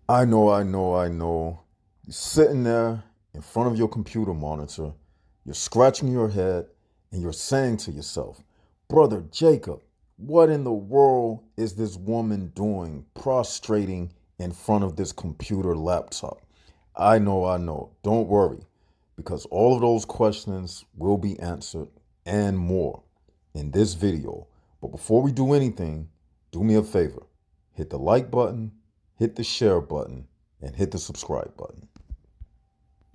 I know. You're sitting there in front of your computer monitor, you're scratching your head, and you're saying to yourself, Brother Jacob, what in the world is this woman doing prostrating in front of this computer laptop? I know. Don't worry, because all of those questions will be answered and more in this video. But before we do anything, do me a favor. Hit the like button, hit the share button, and hit the subscribe button.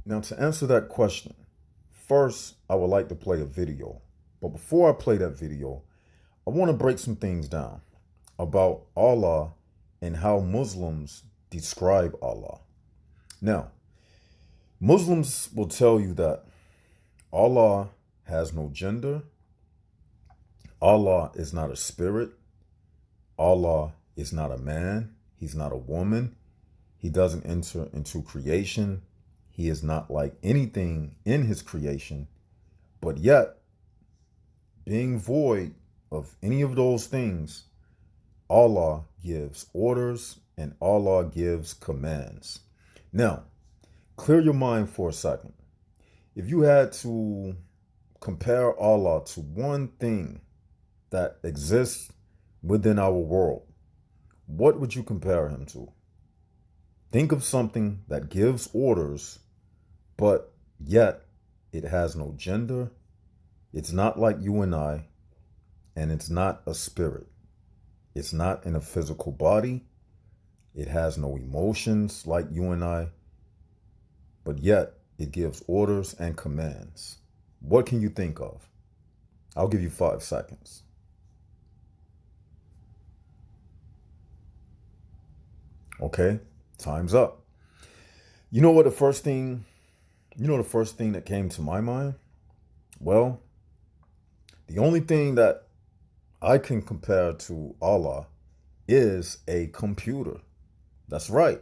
Now, to answer that question, first, I would like to play a video. But before I play that video, I want to break some things down about Allah and how Muslims describe Allah. Now, Muslims will tell you that Allah has no gender, Allah is not a spirit, Allah is not a man, He's not a woman, He doesn't enter into creation, He is not like anything in His creation, but yet, being void of any of those things, Allah gives orders and Allah gives commands. Now, clear your mind for a second. If you had to compare Allah to one thing that exists within our world, what would you compare him to? Think of something that gives orders, but yet it has no gender, it's not like you and I, and it's not a spirit. It's not in a physical body. It has no emotions like you and I, but yet it gives orders and commands. What can you think of? I'll give you 5 seconds. Okay, time's up. You know what the first thing, the first thing that came to my mind? Well, the only thing that I can compare to Allah is a computer. That's right.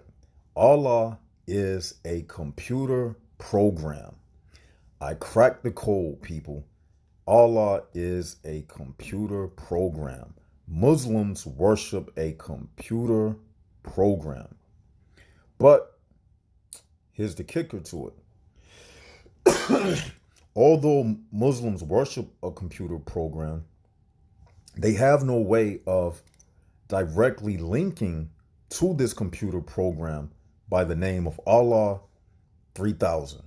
Allah is a computer program. I cracked the code, people. Allah is a computer program. Muslims worship a computer program. But here's the kicker to it. Although Muslims worship a computer program, they have no way of directly linking to this computer program by the name of Allah 3000.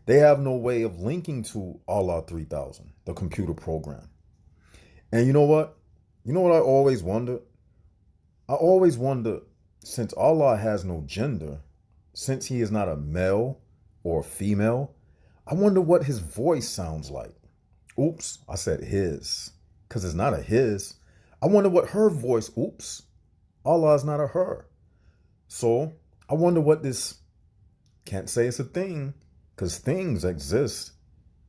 They have no way of linking to Allah 3000, the computer program. And you know what? You know what I always wonder? I always wonder, since Allah has no gender, since he is not a male or female, I wonder what his voice sounds like. Oops, I said his, because it's not a his. I wonder what her voice, oops, Allah is not a her. So I wonder what this, can't say it's a thing, because things exist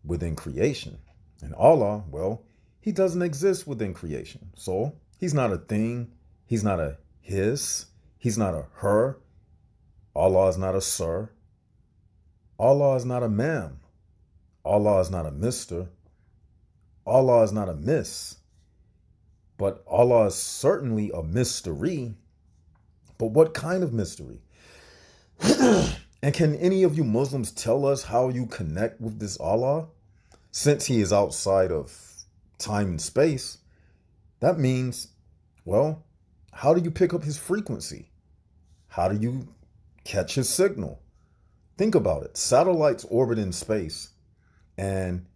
within creation. And Allah, well, he doesn't exist within creation. So he's not a thing. He's not a his. He's not a her. Allah is not a sir. Allah is not a ma'am. Allah is not a mister. Allah is not a miss. But Allah is certainly a mystery. But what kind of mystery? And can any of you Muslims tell us how you connect with this Allah? Since he is outside of time and space, that means, well, how do you pick up his frequency? How do you catch his signal? Think about it. Satellites orbit in space, and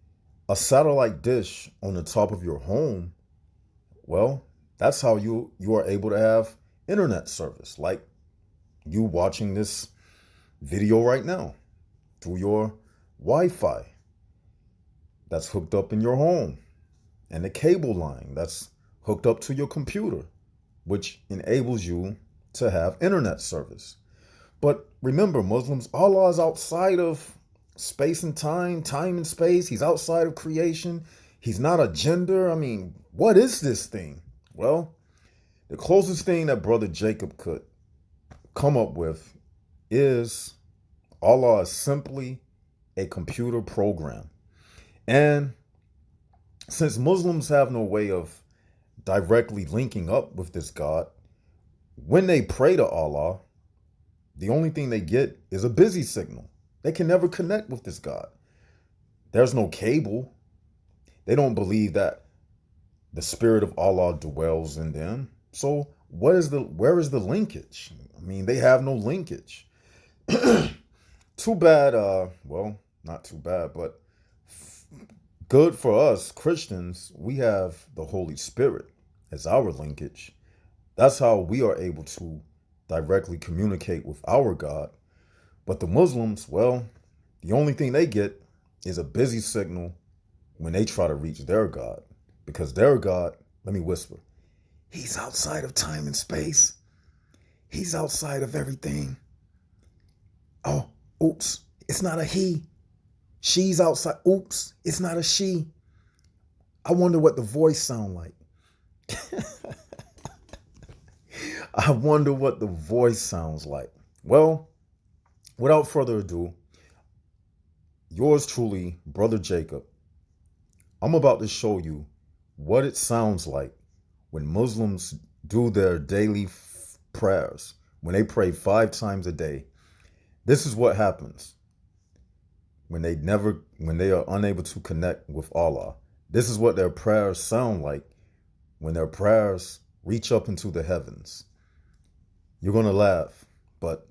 a satellite dish on the top of your home, well, that's how you are able to have internet service, like you watching this video right now through your Wi-Fi that's hooked up in your home, and the cable line that's hooked up to your computer, which enables you to have internet service. But remember, Muslims, Allah is outside of space and time, time and space. He's outside of creation. He's not a gender. I mean, what is this thing? Well, the closest thing that Brother Jacob could come up with is Allah is simply a computer program. And since Muslims have no way of directly linking up with this God, when they pray to Allah, the only thing they get is a busy signal. They can never connect with this God. There's no cable. They don't believe that the spirit of Allah dwells in them. So where is the linkage? I mean, they have no linkage. Too bad, well, not too bad, but good for us Christians, we have the Holy Spirit as our linkage. That's how we are able to directly communicate with our God. But the Muslims, well, the only thing they get is a busy signal when they try to reach their God. Because their God, let me whisper, he's outside of time and space. He's outside of everything. Oh, oops, it's not a he. She's outside. Oops, it's not a she. I wonder what the voice sound like. I wonder what the voice sounds like. Well, without further ado, yours truly, Brother Jacob, I'm about to show you what it sounds like when Muslims do their daily prayers, when they pray 5 times a day. This is what happens when they are unable to connect with Allah. This is what their prayers sound like when their prayers reach up into the heavens. You're going to laugh, but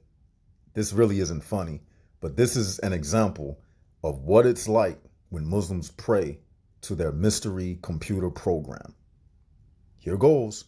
this really isn't funny. But this is an example of what it's like when Muslims pray to their mystery computer program. Here goes.